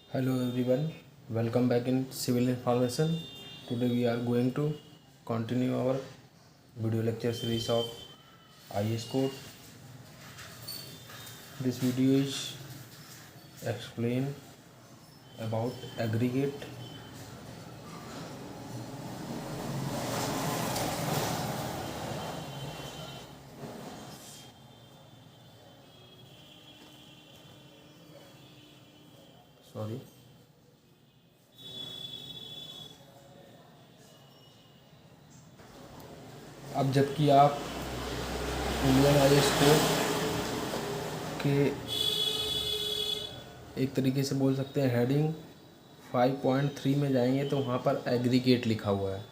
Hello everyone, welcome back in Civil Information. Today we are going to continue our video lecture series of IS code. This video is explain about aggregate. Sorry. अब जबकि आप Indian IS code के एक तरीके से बोल सकते हैं हेडिंग 5.3 में जाएंगे तो वहाँ पर एग्रीगेट लिखा हुआ है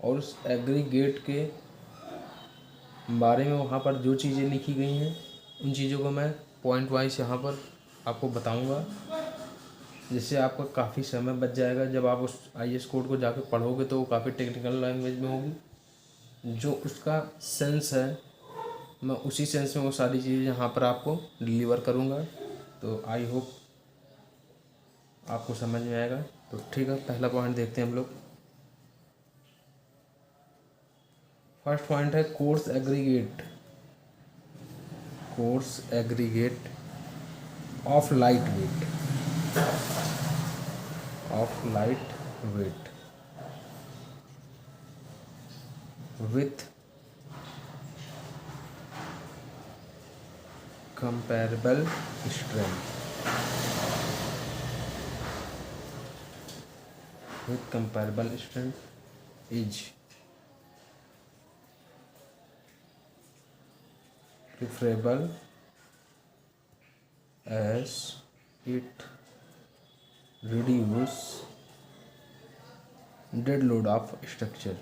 और उस एग्रीगेट के बारे में वहाँ पर जो चीज़ें लिखी गई हैं उन चीज़ों को मैं पॉइंट वाइज यहाँ पर आपको बताऊँगा, जिससे आपका काफ़ी समय बच जाएगा। जब आप उस IS कोड को जाके पढ़ोगे तो वो काफ़ी टेक्निकल लैंग्वेज में होगी, जो उसका सेंस है मैं उसी सेंस में वो सारी चीज़ें यहाँ पर आपको डिलीवर करूँगा। तो आई होप आपको समझ में आएगा। तो ठीक है, पहला पॉइंट देखते हैं हम लोग। फर्स्ट पॉइंट है coarse aggregate. Coarse aggregate of light weight, of light weight with comparable strength, with comparable strength is preferable as it reduce dead load of structure.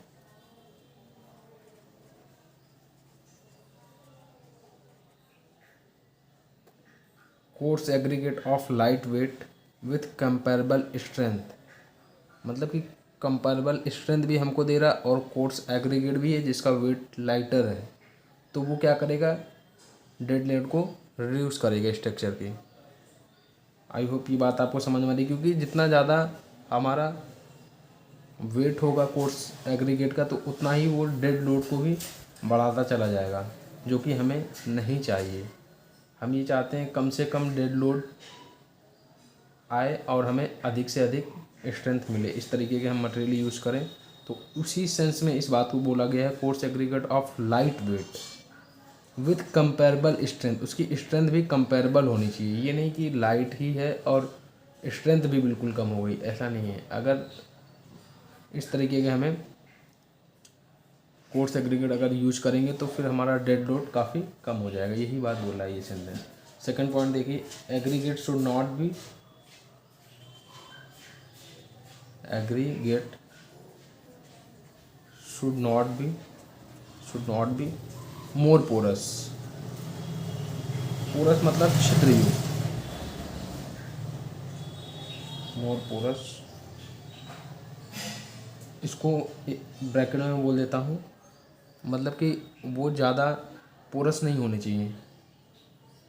Coarse aggregate of light weight with comparable strength, मतलब कि comparable strength भी हमको दे रहा और coarse aggregate भी है जिसका wait lighter है, तो वो क्या करेगा, डेड लोड को रिड्यूस करेगा स्ट्रक्चर की। आई होप ये बात आपको समझ में आ रही, क्योंकि जितना ज़्यादा हमारा वेट होगा कोर्स एग्रीगेट का तो उतना ही वो डेड लोड को भी बढ़ाता चला जाएगा, जो कि हमें नहीं चाहिए। हम ये चाहते हैं कम से कम डेड लोड आए और हमें अधिक से अधिक स्ट्रेंथ मिले, इस तरीके के हम मटेरियल यूज़ करें। तो उसी सेंस में इस बात को बोला गया है force aggregate of light weight with comparable strength. उसकी स्ट्रेंथ भी कंपेरेबल होनी चाहिए, ये नहीं कि लाइट ही है और स्ट्रेंथ भी बिल्कुल कम हो गई, ऐसा नहीं है। अगर इस तरीके के हमें कोर्स एग्रीगेट अगर यूज करेंगे तो फिर हमारा डेड लोड काफ़ी कम हो जाएगा, यही बात बोल रहा है ये सेंटेंस। सेकंड पॉइंट देखिए, aggregate should not be, aggregate should not be more porous. Porous मतलब छिद्रयुक्त, मोर पोरस, इसको ब्रैकेट में बोल देता हूँ, मतलब कि वो ज़्यादा पोरस नहीं होने चाहिए।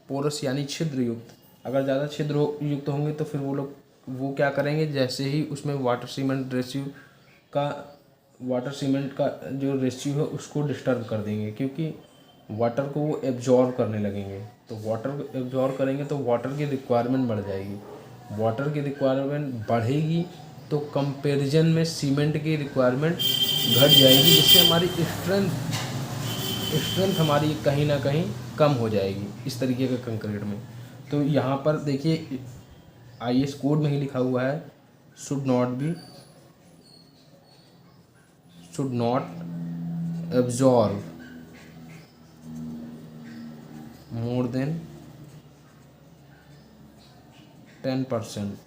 पोरस यानी छिद्र युक्त, अगर ज़्यादा छिद्र युक्त होंगे तो फिर वो क्या करेंगे, जैसे ही उसमें वाटर सीमेंट का जो रेशियो है उसको डिस्टर्ब कर देंगे, क्योंकि वाटर को वो एब्जॉर्व करने लगेंगे। तो वाटर को एब्जॉर्व करेंगे तो वाटर की रिक्वायरमेंट बढ़ जाएगी, वाटर की रिक्वायरमेंट बढ़ेगी तो कंपैरिजन में सीमेंट की रिक्वायरमेंट घट जाएगी, जिससे हमारी स्ट्रेंथ हमारी कहीं ना कहीं कम हो जाएगी इस तरीके का कंक्रीट में। तो यहाँ पर देखिए IS कोड में ही लिखा हुआ है should not absorb more than 10%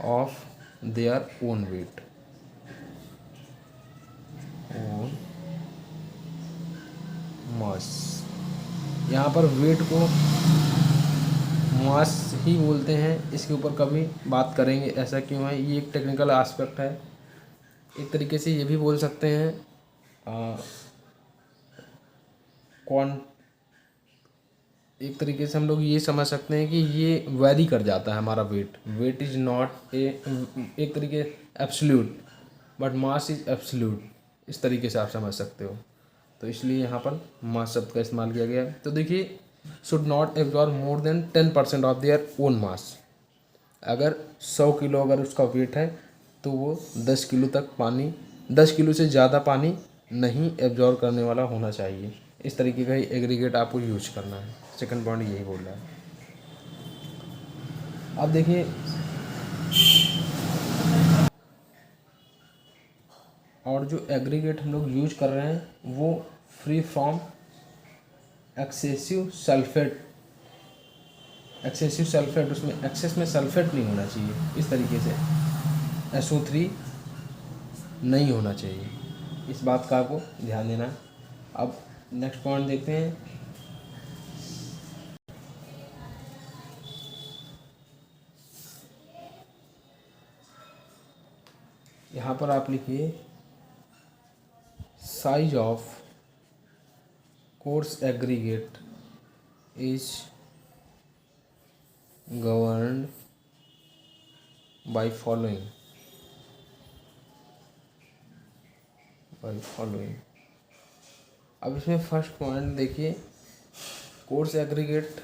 of their own weight, own mass. यहाँ पर वेट को मास ही बोलते हैं, इसके ऊपर कभी बात करेंगे ऐसा क्यों है, ये एक टेक्निकल एस्पेक्ट है। एक तरीके से ये भी बोल सकते हैं एक तरीके से हम लोग ये समझ सकते हैं कि ये वैरी कर जाता है हमारा weight. Weight is not a, एक तरीके absolute, but mass is absolute, इस तरीके से आप समझ सकते हो। तो इसलिए यहाँ पर मास शब्द का इस्तेमाल किया गया है। तो देखिए, should not absorb more than 10% of their own mass. अगर 100 किलो अगर उसका वेट है तो वो 10 किलो तक पानी, 10 किलो से ज़्यादा पानी नहीं एब्जॉर्ब करने वाला होना चाहिए। इस तरीके का ही एग्रीगेट आपको यूज करना है। सेकंड पॉइंट यही बोल रहा है। अब देखिए, और जो एग्रीगेट हम लोग यूज कर रहे हैं वो free from excessive sulphate. Excessive sulphate, उसमें एक्सेस में सल्फेट नहीं होना चाहिए, इस तरीके से SO3 नहीं होना चाहिए। इस बात का आपको ध्यान देना है। अब नेक्स्ट पॉइंट देखते हैं। यहाँ पर आप लिखिए size of coarse aggregate is governed by following. अब इसमें फर्स्ट पॉइंट देखिए, कोर्स एग्रीगेट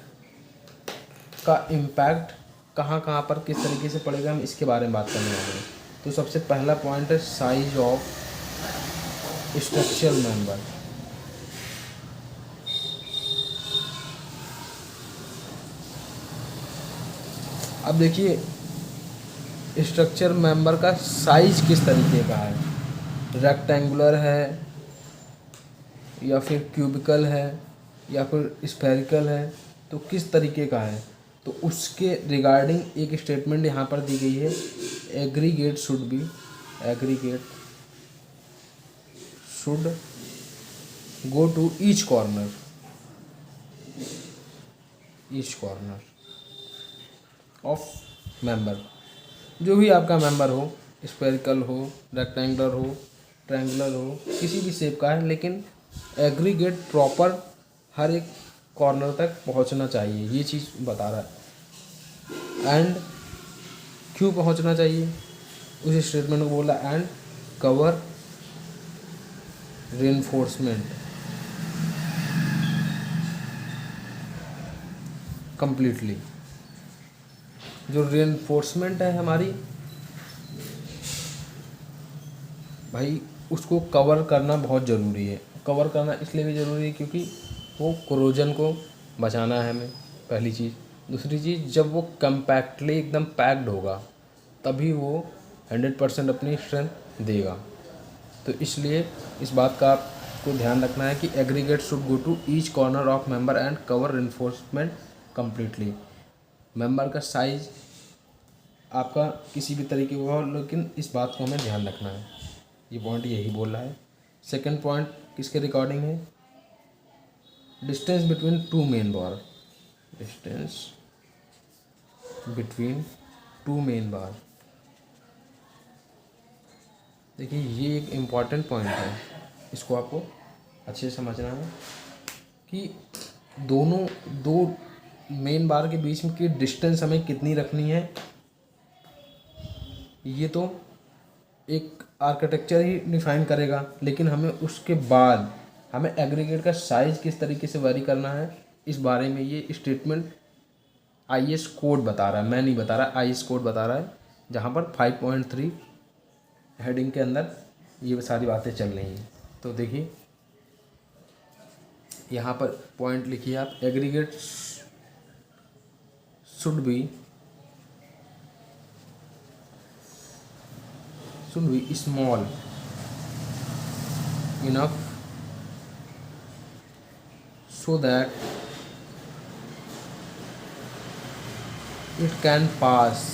का इम्पैक्ट कहाँ कहाँ पर किस तरीके से पड़ेगा, हम इसके बारे में बात करने वाले हैं। तो सबसे पहला पॉइंट है साइज ऑफ स्ट्रक्चरल मेंबर। अब देखिए, स्ट्रक्चर मेंबर का साइज किस तरीके का है, रेक्टेंगुलर है या फिर क्यूबिकल है या फिर स्फेरिकल है, तो किस तरीके का है, तो उसके रिगार्डिंग एक स्टेटमेंट यहाँ पर दी गई है। Aggregate should be, aggregate should go to each corner of member. जो भी आपका मेंबर हो, स्फेरिकल हो, रेक्टेंगुलर हो, ट्रायंगुलर हो, किसी भी शेप का है, लेकिन एग्रीगेट प्रॉपर हर एक कॉर्नर तक पहुंचना चाहिए, ये चीज़ बता रहा है। एंड क्यों पहुंचना चाहिए, उस स्टेटमेंट को बोला। And cover reinforcement completely. जो रेनफोर्समेंट है हमारी भाई, उसको कवर करना बहुत ज़रूरी है। कवर करना इसलिए भी ज़रूरी है क्योंकि वो कोरोजन को बचाना है हमें, पहली चीज़। दूसरी चीज़, जब वो कम्पैक्टली एकदम पैक्ड होगा तभी वो 100% अपनी स्ट्रेंथ देगा। तो इसलिए इस बात का आपको ध्यान रखना है कि aggregate should go to each corner of member and cover reinforcement completely. Member का साइज आपका किसी भी तरीके का हो, लेकिन इस बात को हमें ध्यान रखना है। ये पॉइंट यही बोल रहा है। सेकंड पॉइंट किसके रिकॉर्डिंग है, डिस्टेंस बिटवीन टू मेन बार। डिस्टेंस बिटवीन टू मेन बार, देखिए ये एक इम्पॉर्टेंट पॉइंट है, इसको आपको अच्छे से समझना है कि दोनों दो मेन बार के बीच में की डिस्टेंस हमें कितनी रखनी है। ये तो एक आर्किटेक्चर ही डिफाइन करेगा, लेकिन हमें उसके बाद हमें एग्रीगेट का साइज़ किस तरीके से वेरी करना है, इस बारे में ये स्टेटमेंट IS कोड बता रहा है। मैं नहीं बता रहा, IS कोड बता रहा है, जहाँ पर 5.3 हेडिंग के अंदर ये सारी बातें चल रही हैं। तो देखिए यहाँ पर पॉइंट लिखिए आप, aggregate should B small enough so that it can pass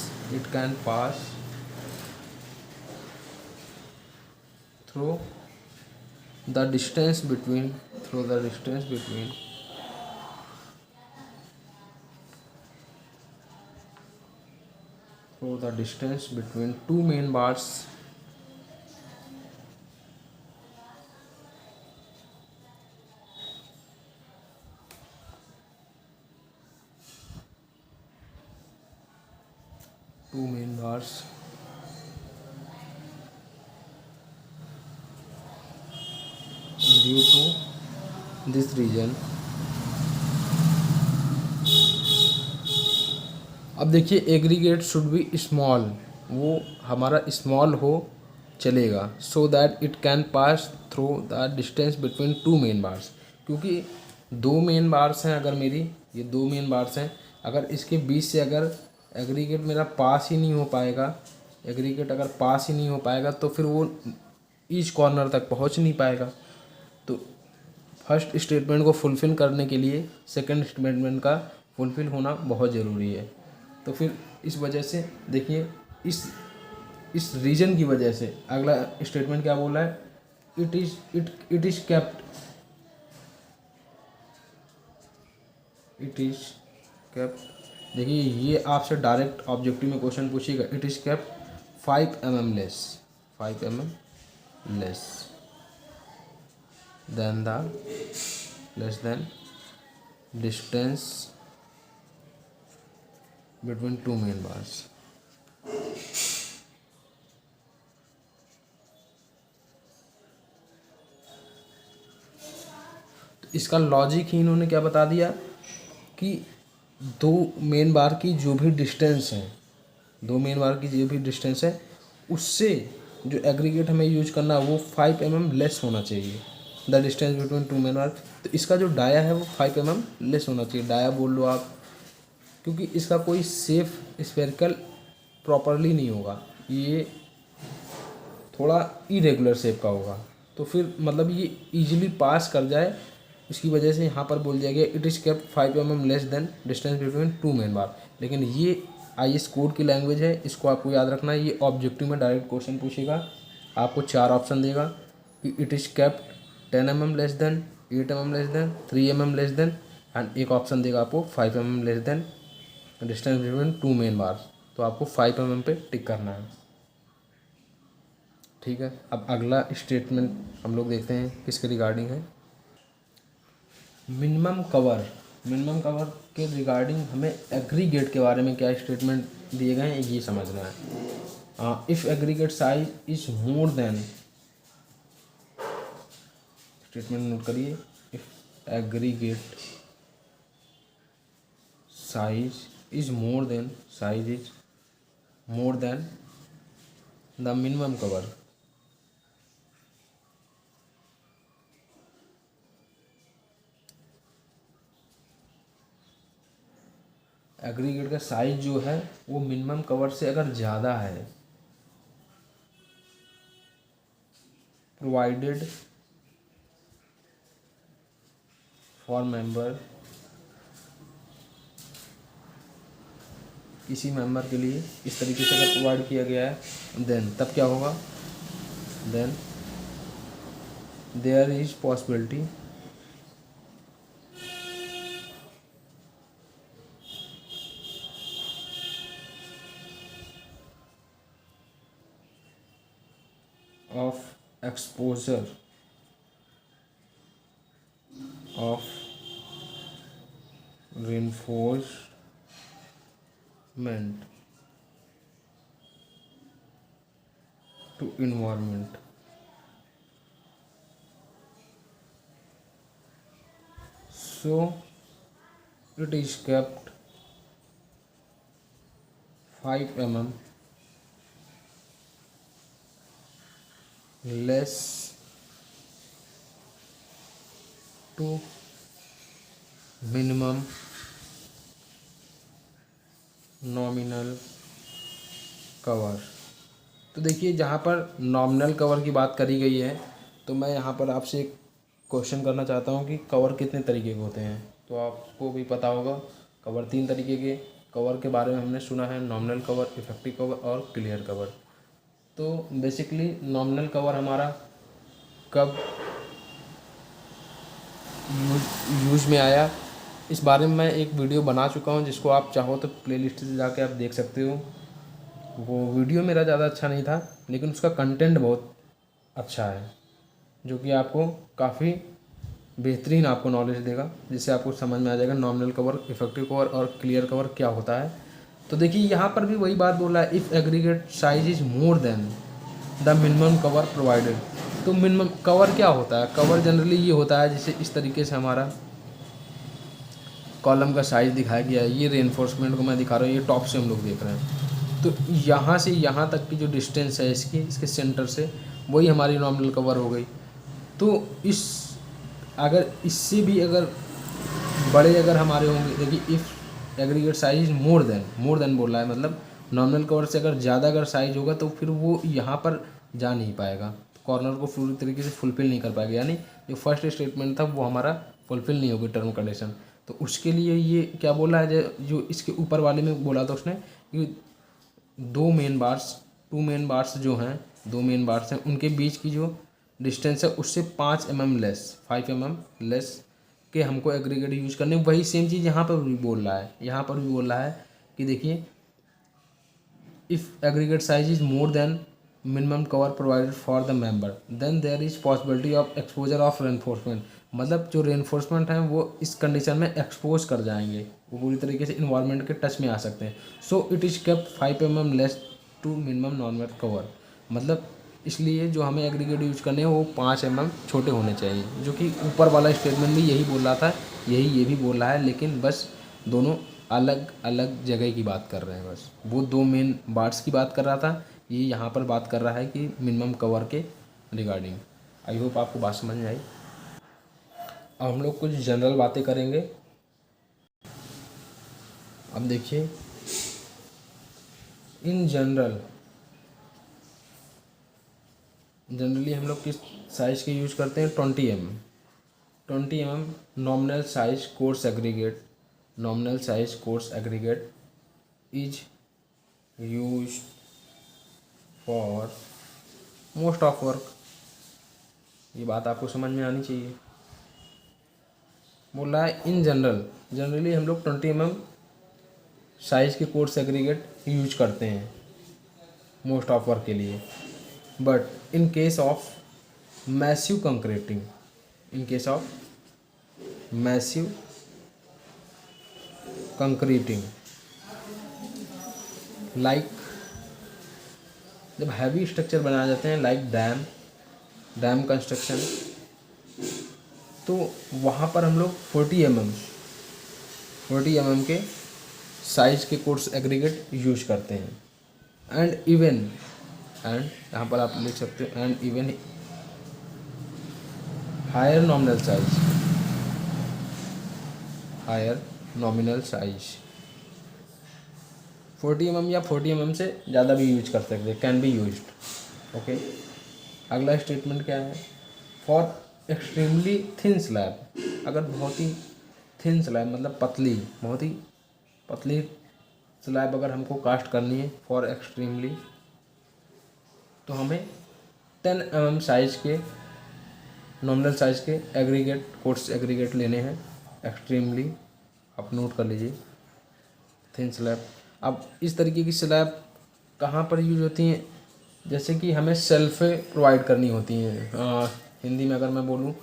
through the distance between two main bars two main bars due to this reason. अब देखिए एग्रीगेट शुड बी स्मॉल, वो हमारा स्मॉल हो चलेगा, so that it can pass through the distance between two main bars, क्योंकि दो main bars हैं, अगर मेरी ये दो मेन बार्स हैं, अगर इसके बीच से अगर एग्रीगेट मेरा पास ही नहीं हो पाएगा, एग्रीगेट अगर पास ही नहीं हो पाएगा तो फिर वो ईच कॉर्नर तक पहुंच नहीं पाएगा। तो फर्स्ट स्टेटमेंट को फुलफ़िल करने के लिए सेकंड स्टेटमेंट का फुलफ़िल होना बहुत ज़रूरी है। तो फिर इस वजह से देखिए इस रीजन की वजह से अगला स्टेटमेंट क्या बोला है, it is kept, it is kept. देखिए ये आपसे डायरेक्ट ऑब्जेक्टिव में क्वेश्चन पूछेगा, it is kept 5 mm less, 5 mm less than the less than distance between two main bars. इसका लॉजिक ही इन्होंने क्या बता दिया कि दो मेन बार की जो भी डिस्टेंस है, दो मेन बार की जो भी डिस्टेंस है उससे जो एग्रीगेट हमें यूज करना है वो 5 mm लेस होना चाहिए, the distance between two main बार। तो इसका जो डाया है वो 5 mm लेस होना चाहिए, डाया बोल लो आप, क्योंकि इसका कोई सेफ स्फेरिकल प्रॉपरली नहीं होगा, ये थोड़ा इरेगुलर शेप का होगा, तो फिर मतलब ये इजीली पास कर जाए, इसकी वजह से यहाँ पर बोल दिया गया it is kept 5 mm less than distance between two main बार। लेकिन ये IS कोड की लैंग्वेज है, इसको आपको याद रखना है। ये ऑब्जेक्टिव में डायरेक्ट क्वेश्चन पूछेगा, आपको 4 ऑप्शन देगा कि it is kept 10 mm less than, 8 mm less than, 3 mm less than, and एक ऑप्शन देगा आपको 5 mm less than distance between two main बार। तो आपको 5 mm पे टिक करना है, ठीक है। अब अगला स्टेटमेंट हम लोग देखते हैं किसके रिगार्डिंग है, मिनिमम कवर। मिनिमम कवर के रिगार्डिंग हमें एग्रीगेट के बारे में क्या स्टेटमेंट दिए गए हैं ये समझना है। If aggregate size is more than, statement note करिए, if aggregate size is more than, size is more than the minimum cover, aggregate का साइज जो है वो मिनिमम कवर से अगर ज़्यादा है, प्रोवाइडेड फॉर मेंबर, किसी मेंबर के लिए इस तरीके से अगर प्रोवाइड किया गया है, देन तब क्या होगा, then there is possibility of exposure of reinforcement to environment। So it is kept 5 mm less to minimum nominal cover. तो देखिए जहाँ पर नॉमिनल कवर की बात करी गई है, तो मैं यहाँ पर आपसे एक क्वेश्चन करना चाहता हूँ कि कवर कितने तरीके के होते हैं। तो आपको भी पता होगा कवर 3 तरीके के कवर के बारे में हमने सुना है, नॉमिनल कवर, इफेक्टिव कवर और क्लियर कवर। तो बेसिकली नॉमिनल कवर हमारा कब यूज में आया, इस बारे में मैं एक वीडियो बना चुका हूं, जिसको आप चाहो तो प्लेलिस्ट से जाके आप देख सकते हो। वो वीडियो मेरा ज़्यादा अच्छा नहीं था, लेकिन उसका कंटेंट बहुत अच्छा है, जो कि आपको काफ़ी बेहतरीन आपको नॉलेज देगा, जिससे आपको समझ में आ जाएगा नॉमिनल कवर, इफेक्टिव कवर और क्लियर कवर क्या होता है। तो देखिए यहाँ पर भी वही बात बोला है, if aggregate size is more than the minimum cover provided. तो मिनिमम कवर क्या होता है? कवर जनरली ये होता है, जैसे इस तरीके से हमारा कॉलम का साइज़ दिखाया गया है, ये रेनफोर्समेंट को मैं दिखा रहा हूँ, ये टॉप से हम लोग देख रहे हैं। तो यहाँ से यहाँ तक की जो डिस्टेंस है इसके सेंटर से, वही हमारी नॉमिनल कवर हो गई। तो इस अगर इससे भी अगर बड़े अगर हमारे होंगे, देखिए if aggregate size more than बोल रहा है, मतलब नॉमिनल कवर से अगर ज़्यादा अगर साइज होगा तो फिर वो यहाँ पर जा नहीं पाएगा, कॉर्नर को पूरी तरीके से फुलफ़िल नहीं कर पाएगा, यानी जो फर्स्ट स्टेटमेंट था वो हमारा फुलफ़िल नहीं होगी टर्म कंडीशन। तो उसके लिए ये क्या बोला है, जो इसके ऊपर वाले में बोला था उसने कि दो मेन बार्स जो हैं, दो मेन बार्स हैं, उनके बीच की जो डिस्टेंस है उससे 5 mm लेस, 5 mm लेस के हमको एग्रीगेट यूज करने। वही सेम चीज़ यहाँ पर भी बोल रहा है, यहाँ पर भी बोल रहा है कि देखिए if aggregate size is more than minimum cover provided for the member then there is possibility of exposure of reinforcement. मतलब जो रेनफोर्समेंट हैं वो इस कंडीशन में एक्सपोज कर जाएंगे, वो पूरी तरीके से इन्वायरमेंट के टच में आ सकते हैं। So it is kept 5 mm less to minimum normal cover. मतलब इसलिए जो हमें एग्रीगेट यूज करने हैं वो 5 mm छोटे होने चाहिए, जो कि ऊपर वाला स्टेटमेंट भी यही बोल रहा था, यही ये भी बोल रहा है, लेकिन बस दोनों अलग अलग जगह की बात कर रहे हैं। बस वो दो मेन बार्ड्स की बात कर रहा था, ये यहाँ पर बात कर रहा है कि मिनिमम कवर के रिगार्डिंग। आई होप आपको बात समझ में आई। अब हम लोग कुछ जनरल बातें करेंगे। अब देखिए इन जनरली हम लोग किस साइज़ के यूज करते हैं? 20 mm nominal size coarse aggregate is use for most of work. ये बात आपको समझ में आनी चाहिए। बोल रहा है इन जनरली हम लोग 20 mm साइज़ के कोर्स एग्रीगेट यूज करते हैं मोस्ट ऑफ वर्क के लिए। But in case of massive concreting, like जब हैवी स्ट्रक्चर बनाए जाते हैं लाइक डैम कंस्ट्रक्शन, तो वहाँ पर हम लोग 40 mm के साइज के कोर्स एग्रीगेट यूज करते हैं। एंड यहाँ पर आप लिख सकते हो and even higher nominal size 40 mm या 40 mm से ज़्यादा भी यूज कर सकते हैं, कैन बी यूज्ड। ओके, अगला स्टेटमेंट क्या है? फॉर एक्सट्रीमली थिन स्लैब, अगर बहुत ही थिन स्लैब मतलब बहुत ही पतली स्लैब अगर हमको कास्ट करनी है फॉर एक्सट्रीमली, तो हमें 10 mm साइज के नॉमिनल साइज के कोर्स एग्रीगेट लेने हैं। एक्सट्रीमली आप नोट कर लीजिए, थिन स्लैब। अब इस तरीके की स्लैब कहाँ पर यूज होती हैं? जैसे कि हमें शेल्फें प्रोवाइड करनी होती हैं, हिंदी में अगर मैं बोलूँ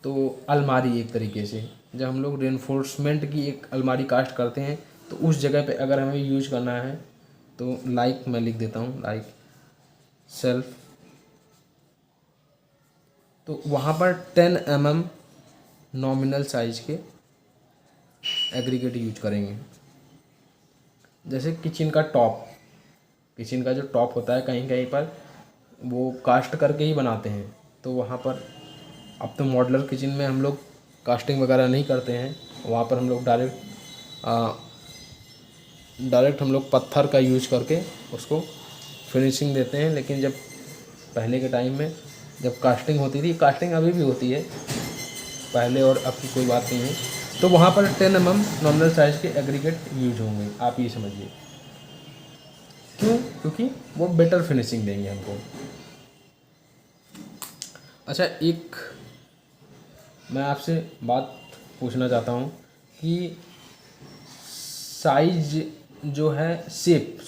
तो अलमारी, एक तरीके से जब हम लोग रेनफोर्समेंट की एक अलमारी कास्ट करते हैं तो उस जगह पे अगर हमें यूज करना है तो लाइक मैं लिख देता हूँ, लाइक सेल्फ, तो वहाँ पर 10 mm नॉमिनल साइज के एग्रीगेट यूज करेंगे। जैसे किचन का जो टॉप होता है, कहीं कहीं पर वो कास्ट करके ही बनाते हैं, तो वहाँ पर अब तो मॉडलर किचन में हम लोग कास्टिंग वगैरह नहीं करते हैं, वहाँ पर हम लोग डायरेक्ट हम लोग पत्थर का यूज करके उसको फिनिशिंग देते हैं। लेकिन जब पहले के टाइम में जब कास्टिंग होती थी, कास्टिंग अभी भी होती है, पहले और अब की कोई बात नहीं है, तो वहाँ पर 10 mm नॉमिनल साइज के एग्रीगेट यूज होंगे। आप ये समझिए क्यों? क्योंकि वो बेटर फिनिशिंग देंगे हमको। अच्छा, एक मैं आपसे बात पूछना चाहता हूँ कि साइज जो है शेप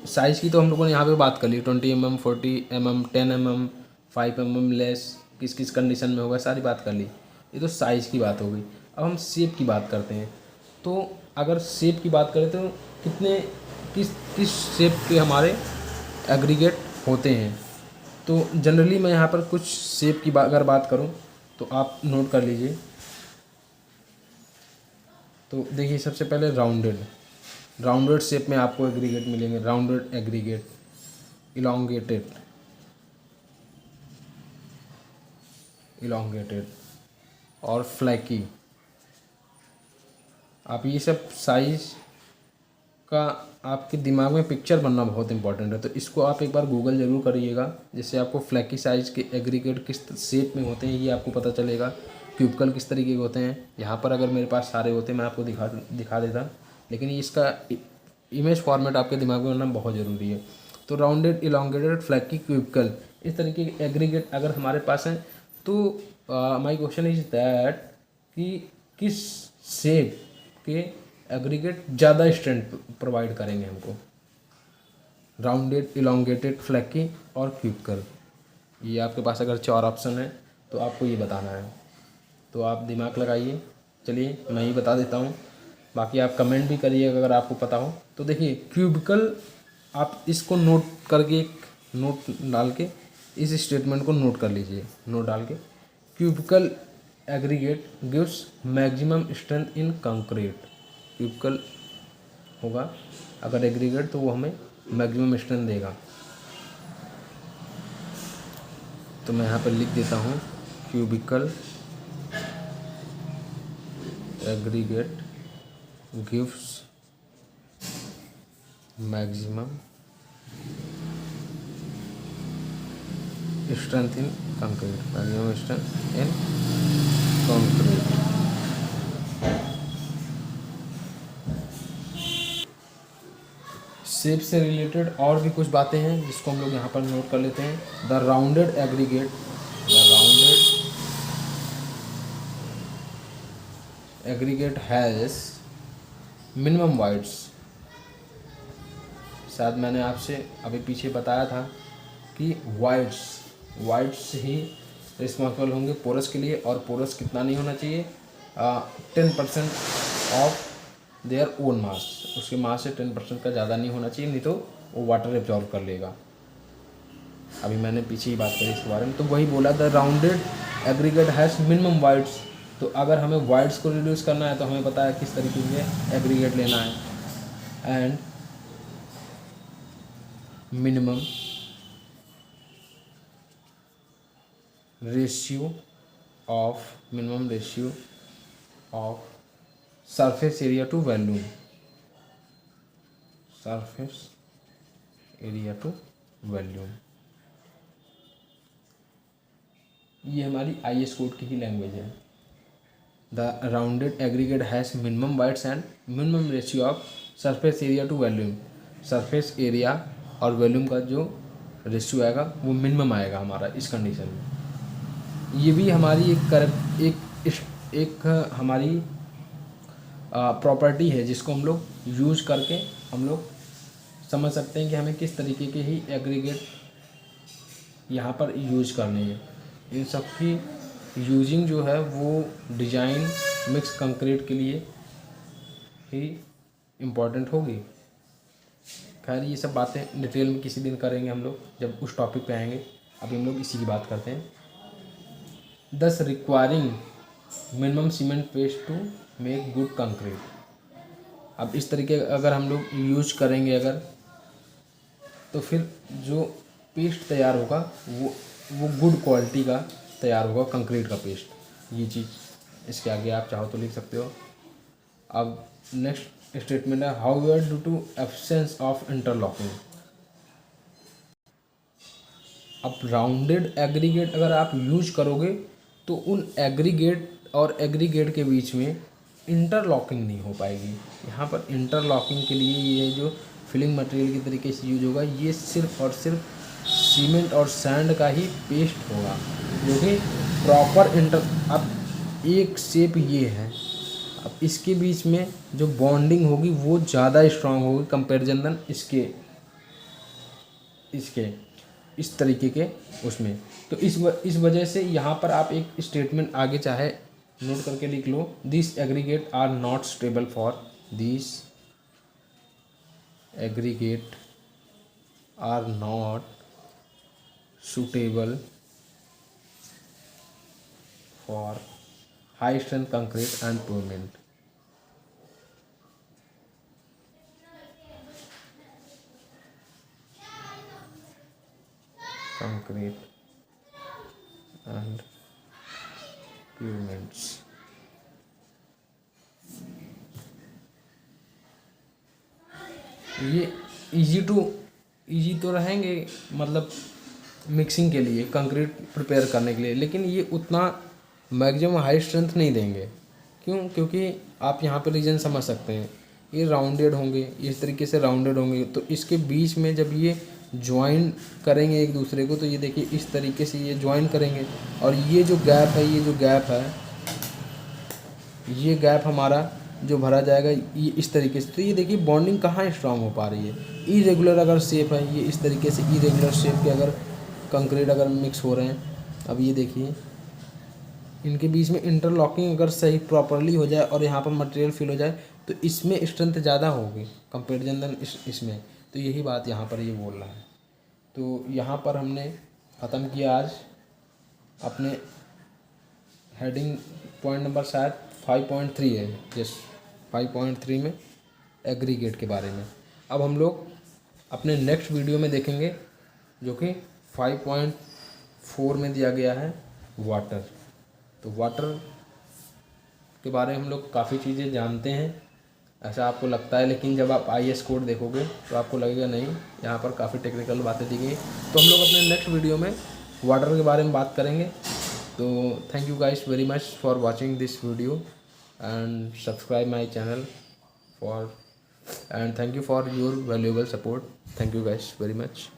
साइज़ की तो हम लोगों ने यहाँ पे बात कर ली, 20 mm 40 mm 10 mm 5 mm less किस किस कंडीशन में होगा, सारी बात कर ली। ये तो साइज़ की बात हो गई। अब हम शेप की बात करते हैं। तो अगर शेप की बात करें तो कितने किस किस शेप के हमारे एग्रीगेट होते हैं। तो जनरली मैं यहाँ पर कुछ शेप की अगर बात करूँ तो आप नोट कर लीजिए। तो देखिए सबसे पहले राउंडेड शेप में आपको एग्रीगेट मिलेंगे। राउंडेड एग्रीगेट, इलोंगेटेड और फ्लैकी। आप ये सब साइज का आपके दिमाग में पिक्चर बनना बहुत इंपॉर्टेंट है, तो इसको आप एक बार गूगल ज़रूर करिएगा, जिससे आपको फ्लैकी साइज के एग्रीगेट किस शेप में होते हैं ये आपको पता चलेगा। क्यूबिकल किस तरीके के होते हैं, यहाँ पर अगर मेरे पास सारे होते मैं आपको दिखा देता, लेकिन इसका इमेज फॉर्मेट आपके दिमाग में बनना बहुत ज़रूरी है। तो राउंडेड, इलोंगेटेड, फ्लैकी, क्यूबिकल, इस तरीके के एग्रीगेट अगर हमारे पास हैं तो माय क्वेश्चन इज दैट कि किस शेप के एग्रीगेट ज़्यादा स्ट्रेंथ प्रोवाइड करेंगे हमको। राउंडेड, इलोंगेटेड, फ्लैकी और क्यूबिकल, ये आपके पास अगर 4 ऑप्शन है तो आपको ये बताना है। तो आप दिमाग लगाइए। चलिए मैं ही बता देता हूँ, बाकी आप कमेंट भी करिएगा अगर आपको पता हो। तो देखिए क्यूबिकल, आप इसको नोट करके, एक नोट डाल के इस स्टेटमेंट को नोट कर लीजिए, नोट डाल के। Cubical aggregate gives maximum strength in concrete. Cubical होगा अगर एग्रीगेट तो वो हमें मैक्सिमम स्ट्रेंथ देगा। तो मैं यहाँ पर लिख देता हूँ cubical aggregate gives maximum strength in concrete, maximum strength in concrete. Shape से रिलेटेड और भी कुछ बातें हैं जिसको हम लोग यहाँ पर नोट कर लेते हैं। The rounded aggregate has minimum wides. शायद मैंने आपसे अभी पीछे बताया था कि वाइड्स ही रिस्पॉन्सिबल होंगे पोरस के लिए, और पोरस कितना नहीं होना चाहिए, 10% ऑफ देयर ओन मास, उसके मास से 10% का ज़्यादा नहीं होना चाहिए, नहीं तो वो वाटर एब्जॉर्व कर लेगा। अभी मैंने पीछे ही बात करी इसके बारे में। तो वही बोला, the rounded aggregate has minimum wides. तो अगर हमें वाइड्स को रिड्यूस करना है तो हमें पता है किस तरीके से एग्रीगेट लेना है। And minimum ratio of surface area to volume, surface area to volume, ये हमारी IS कोड की ही लैंग्वेज है। The rounded aggregate has minimum voids and minimum ratio of surface area to volume. Surface area और volume का जो ratio आएगा वो मिनिमम आएगा हमारा इस कंडीशन में। ये भी हमारी एक हमारी प्रॉपर्टी है जिसको हम लोग यूज करके हम लोग समझ सकते हैं कि हमें किस तरीके के ही एग्रीगेट यहाँ पर यूज करने हैं। इन सब की यूजिंग जो है वो डिजाइन मिक्स कंक्रीट के लिए ही इम्पोर्टेंट होगी। खैर ये सब बातें डिटेल में किसी दिन करेंगे हम लोग जब उस टॉपिक पे आएंगे। अभी हम लोग इसी की बात करते हैं। Thus requiring minimum cement paste to make good concrete. अब इस तरीके अगर हम लोग यूज करेंगे अगर, तो फिर जो पेस्ट तैयार होगा वो गुड क्वालिटी का तैयार होगा, कंक्रीट का पेस्ट। ये चीज़ इसके आगे आप चाहो तो लिख सकते हो। अब नेक्स्ट स्टेटमेंट है, however due to absence of interlocking. अब राउंडेड एग्रीगेट अगर आप यूज करोगे तो उन एग्रीगेट और एग्रीगेट के बीच में इंटरलॉकिंग नहीं हो पाएगी। यहाँ पर इंटरलॉकिंग के लिए ये जो फिलिंग मटेरियल की तरीके से यूज होगा, ये सिर्फ और सिर्फ सीमेंट और सैंड का ही पेस्ट होगा जो कि प्रॉपर अब एक शेप ये है, अब इसके बीच में जो बॉन्डिंग होगी वो ज़्यादा स्ट्रांग होगी कंपेरिजन देन इसके इस तरीके के उसमें। तो इस वजह से यहाँ पर आप एक स्टेटमेंट आगे चाहे नोट करके लिख लो, this aggregate are not stable for this aggregate are not suitable for high strength concrete and pavement. Concrete and pavements. ये इजी तो रहेंगे मतलब मिक्सिंग के लिए, कंक्रीट प्रिपेयर करने के लिए, लेकिन ये उतना मैक्सिमम हाई स्ट्रेंथ नहीं देंगे। क्यों? क्योंकि आप यहाँ पे रीजन समझ सकते हैं, ये राउंडेड होंगे, इस तरीके से राउंडेड होंगे, तो इसके बीच में जब ये ज्वाइन करेंगे एक दूसरे को, तो ये देखिए इस तरीके से ये ज्वाइन करेंगे, और ये जो गैप है, ये गैप हमारा जो भरा जाएगा ये इस तरीके से। तो ये देखिए बॉन्डिंग कहाँ स्ट्रांग हो पा रही है। इरेगुलर अगर शेप है, ये इस तरीके से इरेगुलर शेप के अगर कंक्रीट अगर मिक्स हो रहे हैं, अब ये देखिए इनके बीच में इंटरलॉकिंग अगर सही प्रॉपरली हो जाए और यहाँ पर मटेरियल फिल हो जाए, तो इसमें स्ट्रेंथ ज़्यादा होगी कंपेरिजन देन इसमें। तो यही बात यहाँ पर ये बोल रहा है। तो यहाँ पर हमने ख़त्म किया आज अपने हेडिंग पॉइंट नंबर शायद 5.3 है, यस 5.3 में एग्रीगेट के बारे में। अब हम लोग अपने नेक्स्ट वीडियो में देखेंगे जो कि 5.4 में दिया गया है वाटर। तो वाटर के बारे में हम लोग काफ़ी चीज़ें जानते हैं, ऐसा आपको लगता है, लेकिन जब आप IS कोड देखोगे तो आपको लगेगा नहीं, यहाँ पर काफ़ी टेक्निकल बातें दी गई। तो हम लोग अपने नेक्स्ट वीडियो में वाटर के बारे में बात करेंगे। तो thank you guys very much for watching this video and subscribe my channel and thank you for your valuable support. Thank you guys very much.